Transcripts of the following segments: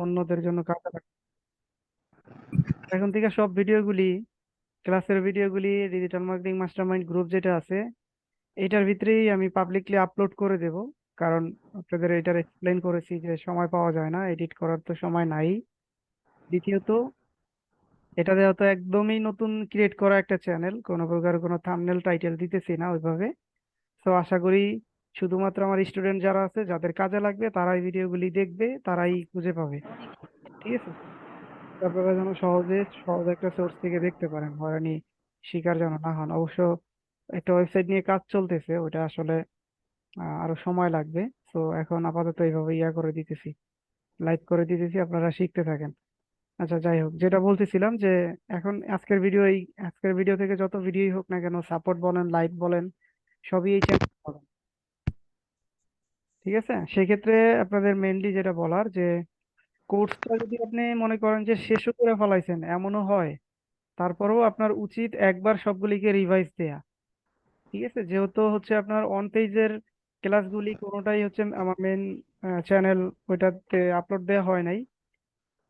অন্যদের জন্য কাজে লাগে। এখন থেকে সব ভিডিওগুলি, ক্লাসের ভিডিওগুলি ডিজিটাল মার্কেটিং মাস্টারমাইন্ড গ্রুপ যেটা আছে এটার ভিতরেই আমি পাবলিকলি আপলোড করে দেব। কারণ আপনাদের এটার এক্সপ্লেন করেছি যে সময় পাওয়া যায় না, এডিট করার তো সময় নাই। দ্বিতীয়ত, এটা যেহেতু একদমই নতুন ক্রিয়েট করা একটা চ্যানেল, কোনো প্রকার কোনো থাম্বনেল টাইটেল দিতেছি না ওইভাবে। তো আশা করি শুধুমাত্র আমার স্টুডেন্ট যারা আছে যাদের কাজে লাগবে তারাই ভিডিওগুলি দেখবে, তারাই খুঁজে পাবে। ঠিক আছে? তো আপনারা যেন সহজে সহজ একটা সোর্স থেকে দেখতে পারেন, হয়রানি শিকার যেন না হন। অবশ্য একটা ওয়েবসাইট নিয়ে কাজ চলতেছে, ওটা আসলে আরো সময় লাগবে। তো এখন আপাতত এইভাবে ইয়া করে দিতেছি, লাইভ করে দিতেছি, আপনারা শিখতে থাকেন। আচ্ছা, যাই হোক, যেটা বলতেছিলাম যে এখন আজকের ভিডিও থেকে যত ভিডিওই হোক না কেন, সাপোর্ট বলেন লাইভ বলেন, সবই এই চ্যানেল পাবেন। ঠিক আছে? সেক্ষেত্রে আপনাদের মেইনলি যেটা বলার যে কোর্সটা যদি আপনি মনে করেন যে শেষও করে ফেলাইছেন এমনও হয়, তারপরেও আপনার উচিত একবার সবগুলিকে রিভাইজ দেয়া। ঠিক আছে? যেহেতু হচ্ছে আপনার অন পেজের ক্লাসগুলি কোনোটাই হচ্ছে আমার মেন চ্যানেল ওইটাতে আপলোড দেওয়া হয় নাই,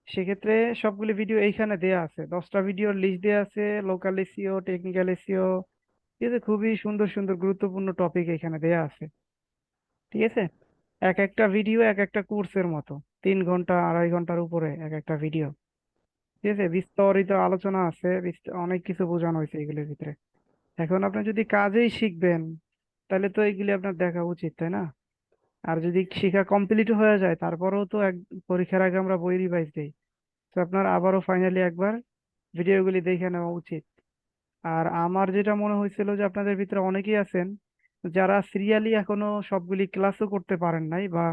সেক্ষেত্রে সবগুলি ভিডিও এইখানে দেয়া আছে, 10টা ভিডিওর লিস্ট দেয়া আছে। লোকাল এসইও, টেকনিক্যাল এসইও, ঠিক আছে, খুবই সুন্দর সুন্দর গুরুত্বপূর্ণ টপিক এখানে দেয়া আছে। ঠিক আছে? এক একটা ভিডিও এক একটা কোর্সের মতো, 3 ঘন্টা 2.5 ঘন্টার উপরে এক একটা ভিডিও। ঠিক আছে? বিস্তারিত আলোচনা আছে, অনেক কিছু বোঝানো হয়েছে এগুলোর ভিতরে। এখন আপনি যদি কাজেই শিখবেন, তাহলে তো এইগুলি আপনার দেখা উচিত, তাই না? আর যদি শেখা কমপ্লিট হয়ে যায় তারপরেও তো পরীক্ষার আগে আমরা বই রিভাইজ দিই। তো আপনার আবারও ফাইনালি একবার ভিডিওগুলি দেখে নেওয়া উচিত। আর আমার যেটা মনে হয়েছিল যে আপনাদের ভিতরে অনেকেই আছেন যারা সিরিয়ালি এখনো সবগুলি ক্লাসও করতে পারেন নাই বা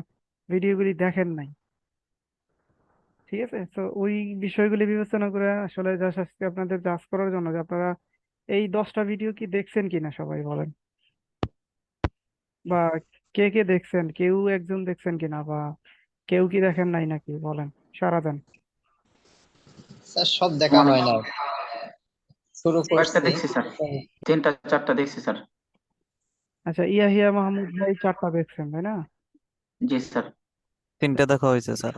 ভিডিওগুলি দেখেন নাই। ঠিক আছে? তো ওই বিষয়গুলি বিবেচনা করে আসলে জাস্ট আজকে আপনাদের জাজ করার জন্য যে আপনারা এই 10টা ভিডিও কি দেখছেন কিনা সবাই বলেন, বা কে কে দেখছেন, কেউ একজন দেখছেন কিনা, বা কেউ কি দেখেন নাই নাকি বলেন, সারা দেন। স্যার সব দেখা আমার হয় না, শুরু কয়েকটা করছি। দেখছি স্যার, 3টা 4টা দেখছি স্যার। আচ্ছা, ইয়াহিয়া মাহমুদ ভাই 4টা দেখছেন তাই না? জি স্যার। 3টে দেখা হয়েছে স্যার।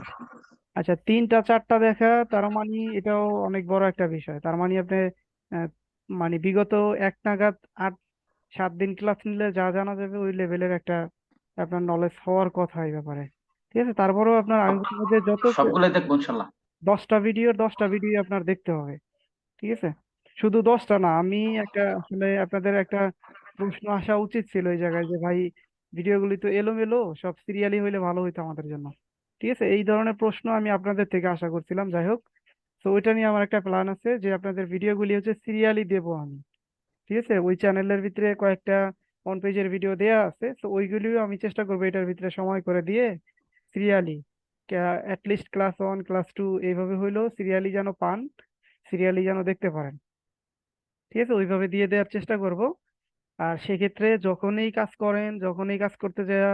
আচ্ছা, 3টা 4টা দেখা, তার মানে এটাও অনেক বড় একটা বিষয়। তার মানে আপনি আহ, মানে বিগত এক নাগাদ 8-7 দিন ক্লাস নিলে যা জানা যাবে ওই লেভেলের একটা আপনার নলেজ হওয়ার কথা এই ব্যাপারে। ঠিক আছে? তারপরেও আপনার আমি বলবো যে সবগুলো দেখবো ইনশাল্লাহ। 10টা ভিডিও আপনার দেখতে হবে। ঠিক আছে? শুধু 10টা না, আমি একটা আসলে আপনাদের একটা প্রশ্ন আসা উচিত ছিল এই জায়গায় যে ভাই ভিডিওগুলি তো এলোমেলো, সব সিরিয়ালি হইলে ভালো হইতো আমাদের জন্য। ঠিক আছে? এই ধরনের প্রশ্ন আমি আপনাদের থেকে আশা করছিলাম। যাই হোক, তো ওইটা নিয়ে আমার একটা প্ল্যান আছে যে আপনাদের ভিডিওগুলি হচ্ছে সিরিয়ালি দেবো আমি। ঠিক আছে? ওই চ্যানেলের ভিতরে কয়েকটা অন পেজের ভিডিও দেয়া আছে, তো ওইগুলিও আমি চেষ্টা করবো এটার ভিতরে সময় করে দিয়ে সিরিয়ালি, অ্যাটলিস্ট ক্লাস 1 ক্লাস 2 এইভাবে হইলেও সিরিয়ালি যেন পান, সিরিয়ালি যেন দেখতে পারেন। ঠিক আছে? ওইভাবে দিয়ে দেওয়ার চেষ্টা করব। আর সেক্ষেত্রে যখনই কাজ করেন, যখনই কাজ করতে যায়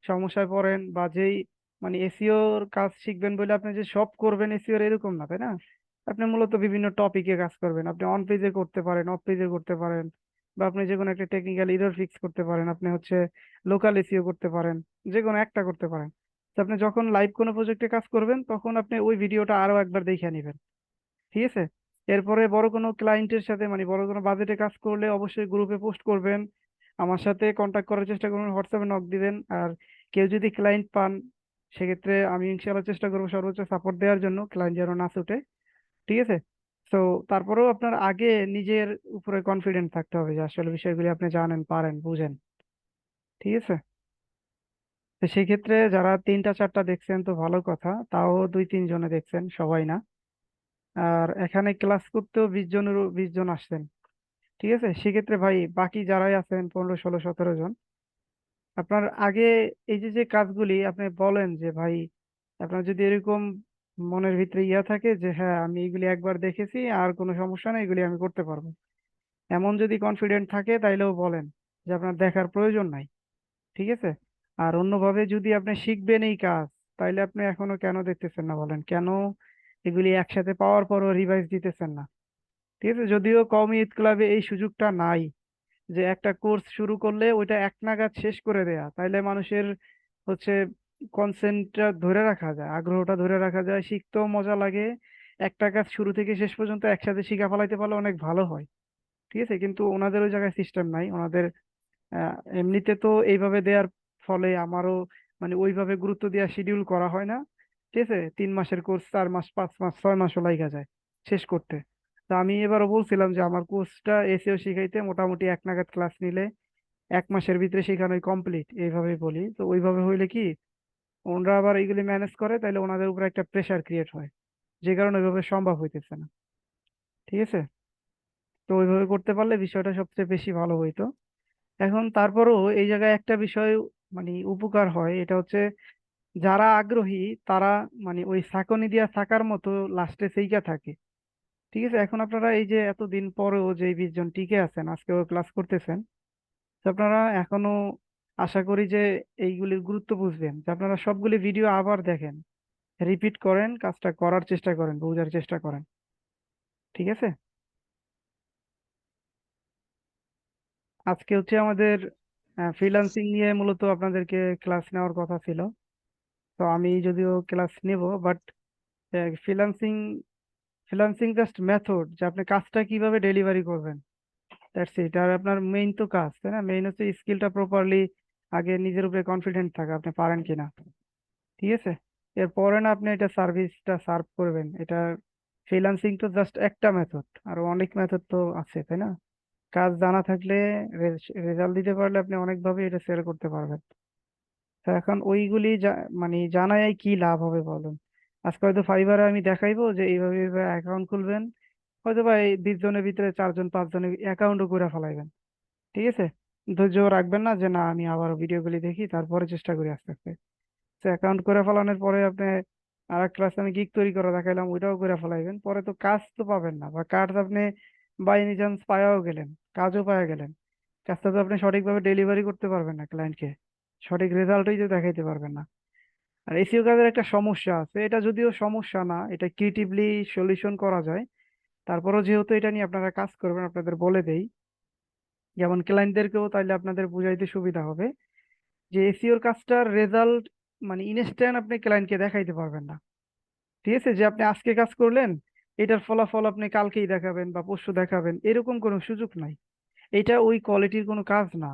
সমস্যায় পড়েন, বা যেই মানে এসিওর কাজ শিখবেন বলে আপনি যে সব করবেন এসিওর এরকম না, তাই না? আপনি মূলত বিভিন্ন টপিকে কাজ করবেন। আপনি অন পেজে করতে পারেন, অফ পেজে করতে পারেন, বা আপনি যে কোনো একটা টেকনিক্যাল এরর ফিক্স করতে পারেন, আপনি হচ্ছে লোকাল এসিও করতে পারেন, যে কোনো একটা করতে পারেন। তো আপনি যখন লাইভ কোনো প্রজেক্টে কাজ করবেন তখন আপনি ওই ভিডিওটা আরো একবার দেখে নেবেন। ঠিক আছে? এরপরে বড় কোনো ক্লায়েন্টের সাথে মানে বড় কোনো বাজেটে কাজ করলে অবশ্যই গ্রুপে পোস্ট করবেন, আমার সাথে কন্ট্যাক্ট করার চেষ্টা করবেন, হোয়াটসঅ্যাপে নক দিবেন। আর কেউ যদি ক্লায়েন্ট পান, সেক্ষেত্রে আমি ইনশাআল্লাহ চেষ্টা করবো সর্বোচ্চ সাপোর্ট দেওয়ার জন্য, ক্লায়েন্ট যেন না ছুটে। ঠিক আছে? তো তারপরেও আপনার আগে নিজের উপরে কনফিডেন্ট থাকতে হবে যে আসলে বিষয়গুলি আপনি জানেন, পারেন, বুঝেন। ঠিক আছে? তো সেক্ষেত্রে যারা 3টা 4টা দেখছেন তো ভালো কথা, তাও 2-3 জনে দেখছেন, সবাই না। আর এখানে ক্লাস করতেও 20 জন আসছেন। ঠিক আছে? সেক্ষেত্রে ভাই বাকি যারাই আছেন 15 16 17 জন, আপনার আগে এই যে যে কাজগুলি আপনি বলেন যে ভাই, আপনার যদি এরকম মনের ভিতরে ইয়া থাকে যে হ্যাঁ আমি এগুলি একবার দেখেছি আর কোনো সমস্যা নেই, এগুলি আমি করতে পারবো, এমন যদি কনফিডেন্ট থাকে তাইলেও বলেন যে আপনার দেখার প্রয়োজন নাই। ঠিক আছে? আর অন্যভাবে যদি আপনি শিখবেন এই কাজ, তাইলে আপনি এখনো কেন দেখতেছেন না বলেন, কেন এগুলি একসাথে পাওয়ার পরও রিভাইজ দিতেছেন না? ঠিক আছে? যদিও কওমি ঈদ ক্লাবে এই সুযোগটা নাই যে একটা কোর্স শুরু করলে ওইটা এক নাগাদ শেষ করে দেয়া, তাইলে মানুষের হচ্ছে কনসেন্টটা ধরে রাখা যায়, আগ্রহটা ধরে রাখা যায়, শিখতেও মজা লাগে। একটা কাজ শুরু থেকে শেষ পর্যন্ত একসাথে শিখা ফেলাইতে পারলে অনেক ভালো হয়। ঠিক আছে, কিন্তু ওনাদের ওই জায়গায় সিস্টেম নাই। ওনাদের এমনিতে তো এইভাবে দেওয়ার ফলে আমারও মানে ওইভাবে গুরুত্ব দেওয়া শিডিউল করা হয় না। ঠিক আছে, 3 মাসের কোর্স 4 মাস 5 মাস 6 মাসও লাইগা যায় শেষ করতে। তো আমি এবারও বলছিলাম যে আমার কোর্সটা এসিও শিখাইতে মোটামুটি 1 নাগাদ ক্লাস নিলে 1 মাসের ভিতরে শেখানোই কমপ্লিট, এইভাবে বলি। তো ওইভাবে হইলে কি ওনারা আবার এইগুলি ম্যানেজ করে, তাইলে ওনাদের উপর একটা প্রেশার ক্রিয়েট হয়, যে কারণে ওইভাবে সম্ভব হইতেছে না। ঠিক আছে, তো ওইভাবে করতে পারলে বিষয়টা সবচেয়ে বেশি ভালো হইতো। এখন তারপরও এই জায়গায় একটা বিষয় মানে উপকার হয়, এটা হচ্ছে যারা আগ্রহী তারা মানে ওই ছাঁকনি দিয়া থাকার মতো লাস্টে সেইকা থাকে। ঠিক আছে, এখন আপনারা এই যে এতদিন পরেও যে 20 জন টিকে আছেন, আজকেও ক্লাস করতেছেন, তো আপনারা এখনো আশা করি যে এইগুলির গুরুত্ব বুঝবেন, যে আপনারা সবগুলি ভিডিও আবার দেখেন, রিপিট করেন, কাজটা করার চেষ্টা করেন, বোঝার চেষ্টা করেন। ঠিক আছে, আজকে হচ্ছে আমাদের ফ্রিল্যান্সিং নিয়ে মূলত আপনাদেরকে ক্লাস নেওয়ার কথা ছিল। তো আমি যদিও ক্লাস নেব, but freelancing freelancing just method, যে আপনি কাজটা কিভাবে ডেলিভারি করবেন, দ্যাটস ইট। আর আপনার মেইন তো কাজ, তাই না? মেইন হচ্ছে স্কিলটা প্রপারলি আগে নিজের উপরে কনফিডেন্ট থাকা, আপনি পারেন কিনা। ঠিক আছে, এরপরে না আপনি এটা সার্ভিসটা সার্ভ করবেন। এটা ফ্রিল্যান্সিং তো জাস্ট একটা মেথড, আর অনেক মেথড তো আছে, তাই না? কাজ জানা থাকলে, রেজাল্ট দিতে পারলে আপনি অনেকভাবে এটা সেল করতে পারবেন। তো এখন ওইগুলি মানে জানাই কি লাভ হবে বলুন? আজকে হয়তো ফাইবারে আমি দেখাইবো যে এইভাবে অ্যাকাউন্ট খুলবেন, হয়তো বা এই 20 জনের ভিতরে 4 জন 5 জনের অ্যাকাউন্টও করে ফেলাইবেন। ঠিক আছে, ধৈর্য রাখবেন না যে না আমি আবার ভিডিওগুলি দেখি তারপরে চেষ্টা করি আস্তে আস্তে। তো অ্যাকাউন্ট করে ফেলানোর পরে আপনি আর এক ক্লাস আমি গিগ তৈরি করে দেখাইলাম, ওইটাও করে ফেলাইবেন, পরে তো কাজ তো পাবেন না, বা কাজ আপনি বাই এনি চান্স পাওয়াও গেলেন, কাজও পাওয়া গেলেন, কাজটা তো আপনি সঠিকভাবে ডেলিভারি করতে পারবেন না ক্লায়েন্টকে, সঠিক রেজাল্টই তো দেখাইতে পারবেন না। আর এসিও কাজের একটা সমস্যা আছে, এটা যদিও সমস্যা না, এটা ক্রিয়েটিভলি সলিউশন করা যায়। তারপরও যেহেতু এটা নিয়ে আপনারা কাজ করবেন, আপনাদের বলে দেই, যেমন ক্লায়েন্টদেরকেও তাইলে আপনাদের বুঝাইতে সুবিধা হবে, যে এসিওর কাজটার রেজাল্ট মানে ইনস্ট্যান্ট আপনি ক্লায়েন্টকে দেখাইতে পারবেন না। ঠিক আছে, যে আপনি আজকে কাজ করলেন, এটার ফলাফল আপনি কালকেই দেখাবেন বা পরশু দেখাবেন, এরকম কোনো সুযোগ নাই। এটা ওই কোয়ালিটির কোনো কাজ না।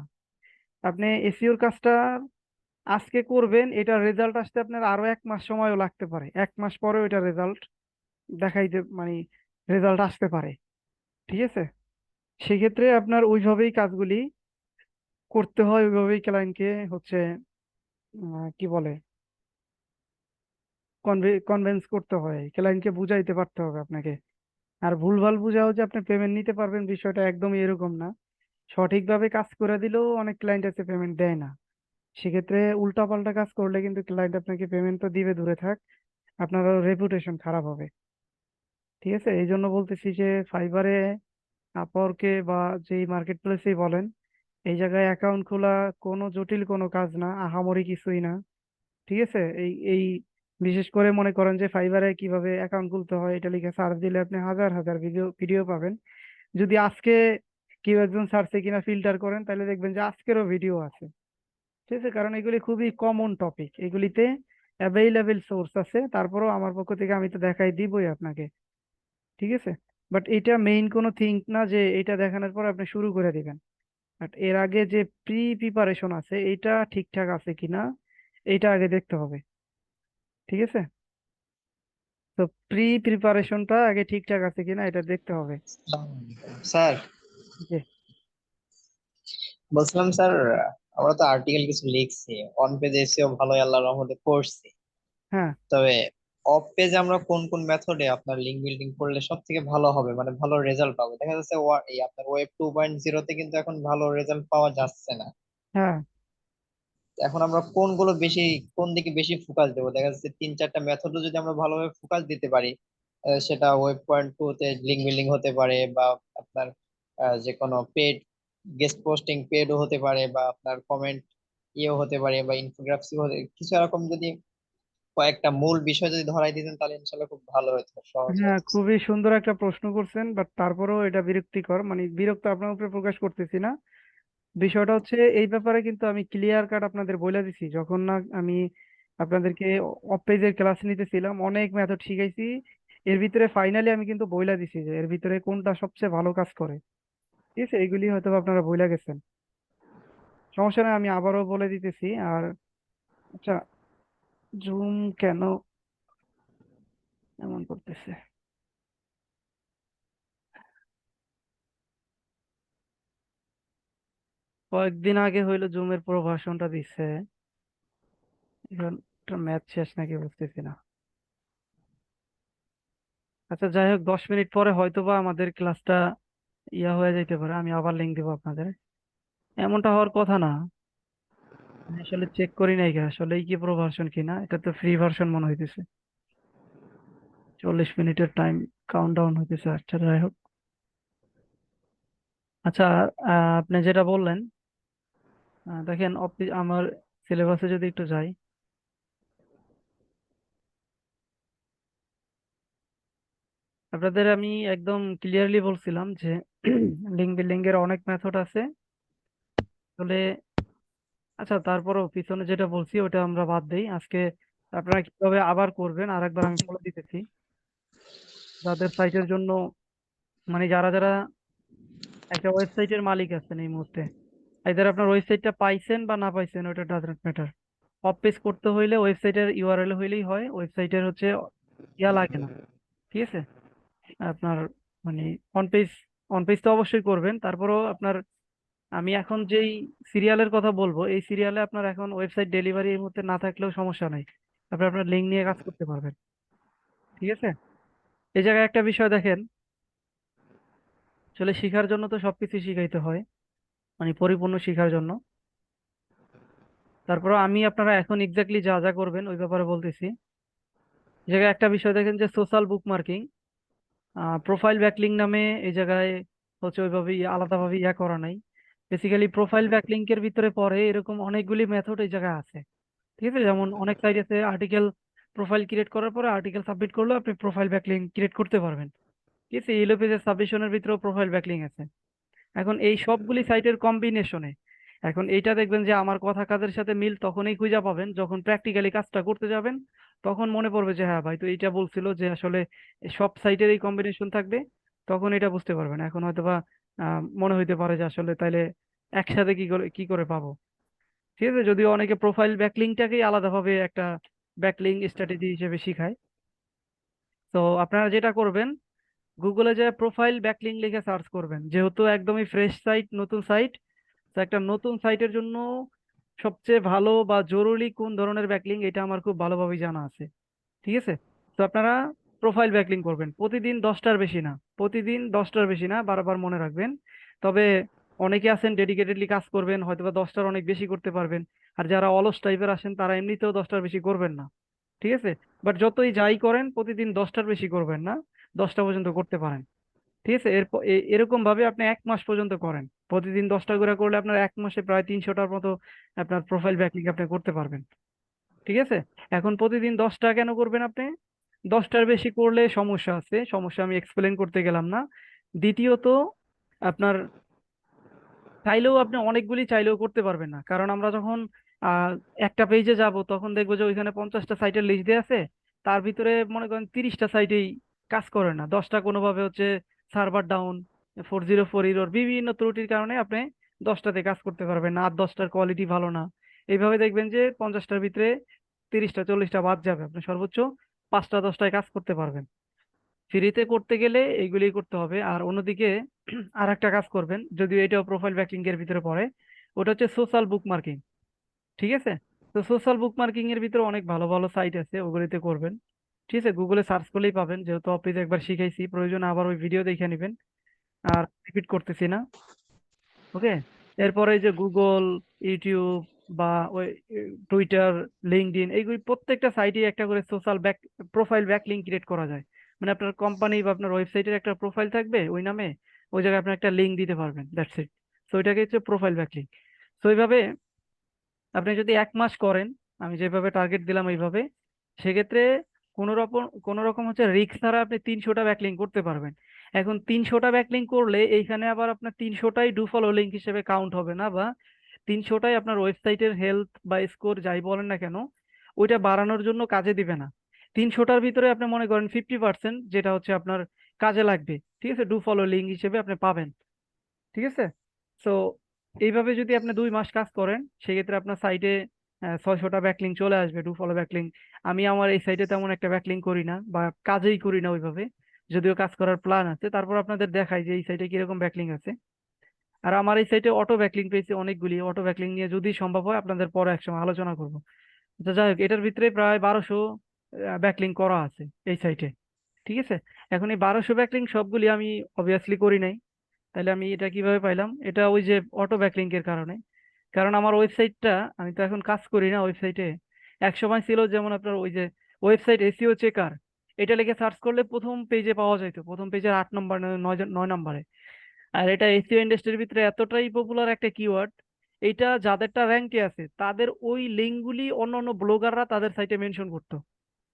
আপনি এসিওর কাজটা আজকে করবেন, এটার রেজাল্ট আসতে আপনার আরো 1 মাস সময়ও লাগতে পারে, 1 মাস পরেও এটা রেজাল্ট দেখাইতে মানে রেজাল্ট আসতে পারে। ঠিক আছে, সেক্ষেত্রে আপনার ওইভাবেই কাজগুলি করতে হয়, ওইভাবেই ক্লায়েন্টকে হচ্ছে কি বলে কনভিন্স করতে হয়, ক্লায়েন্টকে বুঝাইতে পারতে হবে আপনাকে। আর ভুলভাল বুঝাও যে আপনি পেমেন্ট নিতে পারবেন, বিষয়টা একদমই এরকম না। সঠিকভাবে কাজ করে দিলেও অনেক ক্লায়েন্ট আছে পেমেন্ট দেয় না। সেক্ষেত্রে উল্টাপাল্টা কাজ করলে কিন্তু ক্লায়েন্ট আপনাকে পেমেন্ট তো দিবে দূরে থাক, আপনারও রেপুটেশন খারাপ হবে। ঠিক আছে, এই জন্য বলতেছি যে ফাইবারে, আপওয়ার্কে বা যেই মার্কেট প্লেসেই বলেন, এই জায়গায় অ্যাকাউন্ট খোলা কোনো জটিল কোনো কাজ না, আহামরি কিছুই না। ঠিক আছে, এই এই বিশেষ করে মনে করেন যে ফাইবারে কিভাবে অ্যাকাউন্ট খুলতে হয় এটা লিখে সার্চ দিলে আপনি হাজার হাজার ভিডিও ভিডিও পাবেন। যদি আজকে কেউ একজন সার্চে কিনা ফিল্টার করেন, তাহলে দেখবেন যে আজকেরও ভিডিও আছে। ঠিক আছে, কারণ এগুলি খুবই কমন টপিক, এগুলিতে অ্যাভেইলেবল সোর্স আছে। তারপরেও আমার পক্ষ থেকে আমি তো দেখাই দিবই আপনাকে। ঠিক আছে, বাট এটা মেইন কোনো থিঙ্ক না যে এটা দেখানোর পর আপনি শুরু করে দিবেন। বাট এর আগে যে প্রিপারেশন আছে, এটা ঠিকঠাক আছে কিনা এটা আগে দেখতে হবে। ঠিক আছে, তো প্রিপারেশনটা আগে ঠিকঠাক আছে কিনা এটা দেখতে হবে। স্যার, জি। বলছিলাম স্যার, আমরা তো আর্টিকেল কিছু লিখছি, অন পেজ এসেও ভালোই আল্লাহর রহমতে করছি। হ্যাঁ, তবে অফ পেজে আমরা কোন কোন মেথডে আপনার লিঙ্ক বিল্ডিং করলে সব থেকে ভালো হবে, মানে ভালো রেজাল্ট পাবো? দেখা যাচ্ছে এই আপনার ওয়েব 2.0 তে কিন্তু এখন ভালো রেজাল্ট পাওয়া যাচ্ছে না। হ্যাঁ, এখন আমরা কোনগুলো বেশি, কোন দিকে বেশি ফোকাস দেবো? দেখা যাচ্ছে 3-4টা মেথডও যদি আমরা ভালোভাবে ফোকাস দিতে পারি, সেটা ওয়েব 2 তে লিঙ্ক বিল্ডিং হতে পারে, বা আপনার যে কোনো পেড গেস্ট পোস্টিং পেডও হতে পারে, বা আপনার কমেন্ট ইয়েও হতে পারে, বা ইনফোগ্রাফিক্স হতে, কিছু এরকম যদি কয়েকটা মূল বিষয় যদি ধরাই দিতেন তাহলে ইনশাল্লাহ খুব ভালো হতো, সহজ হ্যাঁ, হতো। খুবই সুন্দর একটা প্রশ্ন করছেন, বাট তারপরেও এটা বিরক্তিকর, মানে বিরক্ত আপনার উপরে প্রকাশ করতেছি না। বিষয়টা হচ্ছে এই ব্যাপারে কিন্তু আমি ক্লিয়ার কাট আপনাদের বলে দিছি, যখন না আমি আপনাদেরকে অফ পেজের ক্লাস নিতেছিলাম, অনেক মেথড শিখাইছি। এর ভিতরে ফাইনালি আমি কিন্তু বইলা দিছি যে এর ভিতরে কোনটা সবচেয়ে ভালো কাজ করে। ঠিক আছে, এইগুলি হয়তো বা আপনারা বইলা গেছেন। সমস্যা নেই, আমি আবারও বলে দিতেছি। আর আচ্ছা, জুম কেন এমন করতেছে? কয়েকদিন আগে হইলো জুমের পুরো ভার্সনটা দিচ্ছে। এখন ম্যাথ শেষ নাকি বুঝতেছি না। আচ্ছা যাই হোক, 10 মিনিট পরে হয়তো বা আমাদের ক্লাসটা ইয়া হয়ে যাইতে পারে, আমি আবার লিঙ্ক দেবো আপনাদের। এমনটা হওয়ার কথা না। আমি আসলে চেক করি নাই আসলে কি প্রো ভার্সন কিনা, এটা তো ফ্রি ভার্সন মনে হইতেছে। 40 মিনিটের টাইম কাউন্ট ডাউন হইতেছে। আচ্ছা যাই হোক। আচ্ছা, আপনি যেটা বললেন, দেখেন আমার সিলেবাসে যদি একটু যাই, আপনাদের আমি একদম ক্লিয়ারলি বলছিলাম যে লিঙ্ক বিল্ডিং এর অনেক মেথড আছে আসলে। আচ্ছা তারপরও পিছনে যেটা বলছি ওটা আমরা বাদ দেই আজকে। আপনারা কিভাবে আবার করবেন আরেকবার আমি বলে দিতেছি। যাদের সাইটের জন্য, মানে যারা যারা একটা ওয়েবসাইটের মালিক আছেন এই মুহূর্তে, এদের আপনার ওয়েবসাইটটা পাইছেন বা না পাইছেন ওটা ডাজন্ট ম্যাটার। অফ পেজ করতে হইলে ওয়েবসাইটের ইউআরএল হইলেই হয়, ওয়েবসাইটের হচ্ছে ইয়া লাগে না। ঠিক আছে, আপনার মানে অন পেজ, অন পেজ তো অবশ্যই করবেন। তারপরও আপনার, আমি এখন যেই সিরিয়ালের কথা বলবো এই সিরিয়ালে আপনার এখন ওয়েবসাইট ডেলিভারি এই মুহূর্তে না থাকলেও সমস্যা নাই, আপনি আপনার লিঙ্ক নিয়ে কাজ করতে পারবেন। ঠিক আছে, এই জায়গায় একটা বিষয় দেখেন, আসলে শেখার জন্য তো সবকিছু শিখাইতে হয়, মানে পরিপূর্ণ শেখার জন্য। তারপরে আমি আপনারা এখন এক্স্যাক্টলি যা যা করবেন ওই ব্যাপারে বলতেছি। এই জায়গায় একটা বিষয় দেখেন যে সোশ্যাল বুক মার্কিং, প্রোফাইল ব্যাকলিং নামে এই জায়গায় হচ্ছে ওইভাবে আলাদাভাবে ইয়া করা নাই। বেসিক্যালি প্রোফাইল ব্যাকলিংকের ভিতরে পড়ে এরকম অনেকগুলি মেথড এই জায়গায় আছে। ঠিক আছে, যেমন অনেক সাইট আছে আর্টিকেল প্রোফাইল ক্রিয়েট করার পরে আর্টিকেল সাবমিট করলে আপনি প্রোফাইল ব্যাকলিং ক্রিয়েট করতে পারবেন। ঠিক আছে, ইয়েলো পেজের সাবমিশনের ভিতরেও প্রোফাইল ব্যাকলিং আছে। এখন এই সবগুলি সাইটের কম্বিনেশনে, এখন এইটা দেখবেন যে আমার কথা কাজের সাথে মিল তখনই খুঁজে পাবেন যখন প্র্যাকটিক্যালি কাজটা করতে যাবেন। তখন মনে পড়বে যে হ্যাঁ ভাই তো এইটা বলছিল যে আসলে এই সব সাইটের এই কম্বিনেশন থাকবে। তখন এটা বুঝতে পারবেন। এখন হয়তোবা মনে হইতে পারে যে আসলে তাইলে একসাথে কি করে পাবো। ঠিক আছে, যদিও অনেকে প্রোফাইল ব্যাকলিংটাকেই আলাদাভাবে একটা ব্যাকলিং স্ট্র্যাটেজি হিসেবে শিখায়। তো আপনারা যেটা করবেন, গুগলে যে প্রোফাইল ব্যাকলিং লিখে সার্চ করবেন, যেহেতু একদমই ফ্রেশ সাইট, নতুন সাইট। তো একটা নতুন সাইটের জন্য সবচেয়ে ভালো বা জরুরি কোন ধরনের ব্যাকলিং এটা আমার খুব ভালোভাবে জানা আছে। ঠিক আছে, তো আপনারা প্রোফাইল ব্যাকলিং করবেন প্রতিদিন 10টার বেশি না, প্রতিদিন 10টার বেশি না, বারবার মনে রাখবেন। তবে অনেকে আছেন ডেডিকেটেডলি কাজ করবেন, হয়তোবা 10টার অনেক বেশি করতে পারবেন। আর যারা অলস টাইপের আছেন তারা এমনিতেও 10টার বেশি করবেন না। ঠিক আছে, বাট যতই যাই করেন প্রতিদিন 10টার বেশি করবেন না, 10টা পর্যন্ত করতে পারেন। ঠিক আছে, এরকম ভাবে আপনি 1 মাস পর্যন্ত করেন। প্রতিদিন 10টা করে করলে আপনার 1 মাসে প্রায় 300টার মতো আপনার প্রোফাইল ব্যাকলিং আপনি করতে পারবেন। ঠিক আছে, এখন প্রতিদিন 10টা কেন করবেন আপনি? 10টার বেশি করলে সমস্যা আছে, সমস্যা আমি এক্সপ্লেন করতে গেলাম না। দ্বিতীয়ত, আপনার চাইলেও আপনি অনেকগুলি চাইলেও করতে পারবেন না, কারণ আমরা যখন আহ একটা পেজে যাব তখন দেখবো যে ওইখানে 50টা সাইটের লিস্ট দেওয়া আছে। তার ভিতরে মনে করেন 30টা সাইটেই কাজ করে না, 10টা কোনোভাবে হচ্ছে সার্ভার ডাউন, 4040 বিভিন্ন ত্রুটির কারণে আপনি 10টাতে কাজ করতে পারবেন না, আর 10টার কোয়ালিটি ভালো না। এইভাবে দেখবেন যে 50টার ভিতরে 30টা 40টা বাদ যাবে, আপনি সর্বোচ্চ 5টা 10টায় কাজ করতে পারবেন। ফ্রিতে করতে গেলে এইগুলি করতে হবে। আর অন্যদিকে আর একটা কাজ করবেন, যদিও এটাও প্রোফাইল ব্যাকলিং এর ভিতরে পড়ে, ওটা হচ্ছে সোশ্যাল বুক মার্কিং। ঠিক আছে, তো সোশ্যাল বুক মার্কিং এর ভিতরে অনেক ভালো ভালো সাইট আছে, ওগুলিতে করবেন। ঠিক আছে, গুগলে সার্চ করলেই পাবেন, যেহেতু অফিসে একবার শিখাইছি, প্রয়োজনে আবার ওই ভিডিও দেখে নেবেন। আর রিপিট করতেছি না। ওকে, এরপরে এই যে গুগল, ইউটিউব বা ওই টুইটার, লিঙ্কডইন, এইগুলি প্রত্যেকটা সাইটে একটা করে social back profile back link create করা যায়। মানে আপনার কোম্পানি বা আপনার ওয়েবসাইটের একটা প্রোফাইল থাকবে ওই নামে, ওই জায়গায় আপনি একটা লিঙ্ক দিতে পারবেন, দ্যাটস ইট। সো এটাকে হচ্ছে প্রোফাইল ব্যাক লিঙ্ক। তো এইভাবে আপনি যদি 1 মাস করেন, আমি যেভাবে টার্গেট দিলাম এইভাবে, সেক্ষেত্রে কোনো রকম হচ্ছে রিস্ক ছাড়া আপনি 300টা ব্যাকলিঙ্ক করতে পারবেন। এখন 300টা ব্যাকলিঙ্ক করলে এইখানে আবার আপনার 300টাই ডু ফলো লিঙ্ক হিসেবে কাউন্ট হবে না, বা 300টাই আপনার ওয়েবসাইটের হেলথ বা স্কোর যাই বলেন না কেন, ওইটা বাড়ানোর জন্য কাজে দিবে না। 300টার ভিতরে আপনি মনে করেন 50% যেটা হচ্ছে আপনার কাজে লাগবে। ঠিক আছে, ডু ফলো লিঙ্ক হিসেবে আপনি পাবেন। ঠিক আছে। সো এইভাবে যদি আপনি 2 মাস কাজ করেন, সেক্ষেত্রে আপনার সাইটে 600টা ব্যাকলিং চলে আসবে, ডু ফলো ব্যাকলিং। আমি আমার এই সাইটে তেমন একটা ব্যাকলিং করি না বা কাজেই করি না ওইভাবে, যদিও কাজ করার প্ল্যান আছে। তারপর আপনাদের দেখাই যে এই সাইটে কিরকম ব্যাকলিং আছে। আর আমার এই সাইটে অটো ব্যাকলিং পেয়েছি অনেকগুলি। অটো ব্যাকলিং নিয়ে যদি সম্ভব হয় আপনাদের পরে একসময় আলোচনা করবো। তো যাই হোক, এটার ভিতরে প্রায় 1200 ব্যাকলিং করা আছে এই সাইটে। ঠিক আছে। এখন এই 1200 ব্যাকলিং সবগুলি আমি অবভিয়াসলি করি নাই। তাহলে আমি এটা কিভাবে পাইলাম? এটা ওই যে অটো ব্যাকলিং এর কারণে। কারণ আমার ওয়েবসাইটটা, আমি তো এখন কাজ করি না ওয়েবসাইটে। এক সময় ছিল যেমন আপনার ওই যে ওয়েবসাইট এসইও চেকার, এটা লিখে সার্চ করলে প্রথম পেজে পাওয়া যেত, প্রথম পেজের 8 নম্বর 9 নম্বরে। আর এটা এসইও ইন্ডাস্ট্রির ভিতরে এতটাই পপুলার একটা কিওয়ার্ড, এটা যাদেরটা র্যাঙ্কে আছে তাদের ওই লিঙ্কগুলি অন্য অন্য ব্লগাররা তাদের সাইটে মেনশন করতো।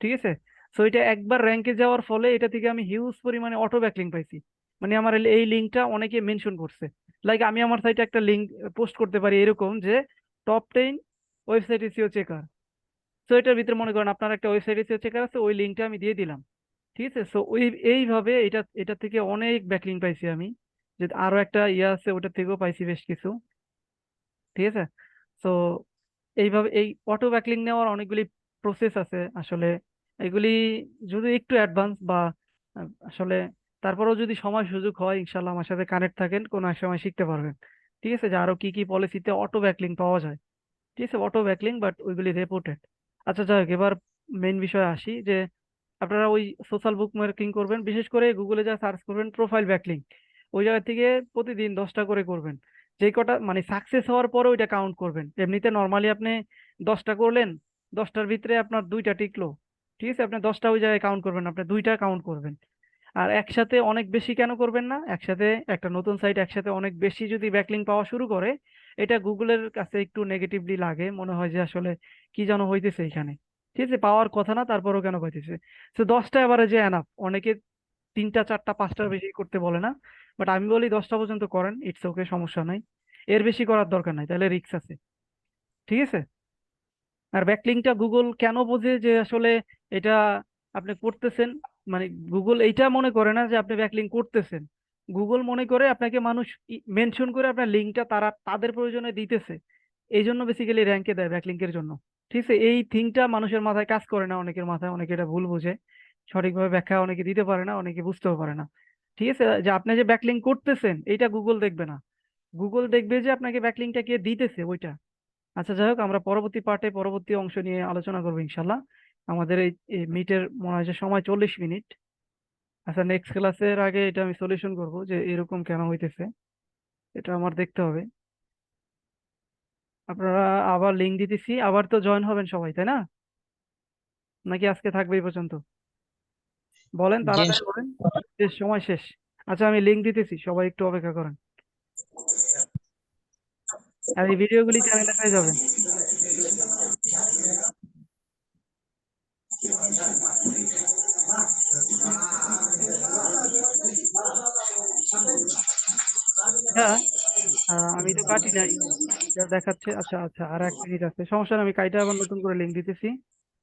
ঠিক আছে। সো এটা একবার র্যাঙ্কে যাওয়ার ফলে এটা থেকে আমি হিউজ পরিমাণে অটো ব্যাকলিং পাইছি। মানে আমার এই লিঙ্কটা অনেকে মেনশন করছে। লাইক আমি আমার সাইটে একটা লিঙ্ক পোস্ট করতে পারি এরকম যে top 10 website SEO checker. So এটার ভিতরে মনে করেন আপনার একটা ওয়েবসাইট এসইও চেকার আছে, ওই লিঙ্কটা আমি দিয়ে দিলাম। ঠিক আছে। সো এইভাবে এটা থেকে অনেক ব্যাকলিং পাইছি আমি। যে আরো একটা ইয়ে আছে, ওটা থেকেও পাইছি বেশ কিছু। ঠিক আছে। তো এইভাবে এই অটো ব্যাকলিং নেওয়ার অনেকগুলি প্রসেস আছে আসলে। এগুলি যদি একটু অ্যাডভান্স বা আসলে, তারপরেও যদি সময় সুযোগ হয় ইনশাল্লাহ আমার সাথে কানেক্ট থাকেন, কোনো এক সময় শিখতে পারবেন। ঠিক আছে, যে আরো কি কি পলিসিতে অটো ব্যাকলিং পাওয়া যায়। ঠিক আছে, অটো ব্যাকলিং বাট ওইগুলি রেপুটেড। আচ্ছা যাই হোক, এবার মেইন বিষয়ে আসি যে আপনারা ওই সোশ্যাল বুক মার্কিং করবেন, বিশেষ করে গুগলে যা সার্চ করবেন প্রোফাইল ব্যাকলিং, ওই জায়গা থেকে প্রতিদিন 10টা করে করবেন। যে কটা মানে সাকসেস হওয়ার পরে ওইটা কাউন্ট করবেন। এমনিতে নর্মালি আপনি 10টা করলেন, 10টার ভিতরে আপনার 2টা টিকলো, ঠিক আছে, আপনি 10টা ওই জায়গায় কাউন্ট করবেন না, আপনি 2টা কাউন্ট করবেন। আর একসাথে অনেক বেশি কেন করবেন না? একসাথে একটা নতুন সাইট একসাথে অনেক বেশি যদি ব্যাকলিং পাওয়া শুরু করে, এটা গুগলের কাছে একটু নেগেটিভলি লাগে, মনে হয় যে আসলে কি যেন হইতেছে এখানে। ঠিক আছে, পাওয়ার কথা না তারপরও কেন পাইতেছে। তো 10টা এবারে যে এনাফ। অনেকে 3টা 4টা 5টার বেশি করতে বলে না, বাট আমি বলি 10টা পর্যন্ত করেন, ইটস ওকে, সমস্যা নাই। এর বেশি করার দরকার নাই, তাহলে রিস্ক আছে। ঠিক আছে। আর ব্যাকলিংটা গুগল কেন বোঝে যে আসলে এটা আপনি করতেছেন, মানে গুগল এইটা মনে করে না যে আপনি ব্যাকলিং করতেছেন। গুগল মনে করে আপনাকে মানুষ মেনশন করে আপনার লিঙ্কটা তারা তাদের প্রয়োজনে দিতেছে, এই জন্য বেসিক্যালি র্যাঙ্কে দেয় ব্যাকলিংকের জন্য। ঠিক আছে, এই থিংটা মানুষের মাথায় কাজ করে না, অনেকের মাথায়, অনেকে এটা ভুল বোঝে। সঠিকভাবে ব্যাখ্যা অনেকে দিতে পারে না, অনেকে বুঝতেও পারে না। ঠিক আছে, যে আপনি যে ব্যাকলিং করতেছেন এইটা গুগল দেখবে না। গুগল দেখবে যে আপনাকে ব্যাকলিংটা কে দিতেছে ওইটা। আচ্ছা যাই হোক, আমরা পরবর্তী পার্টে পরবর্তী অংশ নিয়ে আলোচনা করবো ইনশাল্লাহ। আমাদের এই মিটের মনে হয় যে সময় 40 মিনিট। আচ্ছা, নেক্সট ক্লাসের আগে এটা আমি সলিউশন করব যে এরকম কেন হইতেছে, এটা আমার দেখতে হবে। আপনারা আবার লিঙ্ক দিতেছি, আবার তো জয়েন হবেন সবাই, তাই না? নাকি আজকে থাকবে এই পর্যন্ত? বলেন, জি তাড়াতাড়ি বলেন। শেষ, সময় শেষ। আচ্ছা, আমি লিঙ্ক দিতেছি, সবাই একটু অপেক্ষা করেন। আর এই ভিডিওগুলি চ্যানেলে পেয়ে যাবেন। হ্যাঁ, আমি তো কাটি নাই, যা দেখাচ্ছে। আচ্ছা আচ্ছা, আর 1 মিনিট আছে, সমস্যা নেই, আমি কাইটা আবার নতুন করে লিঙ্ক দিতেছি।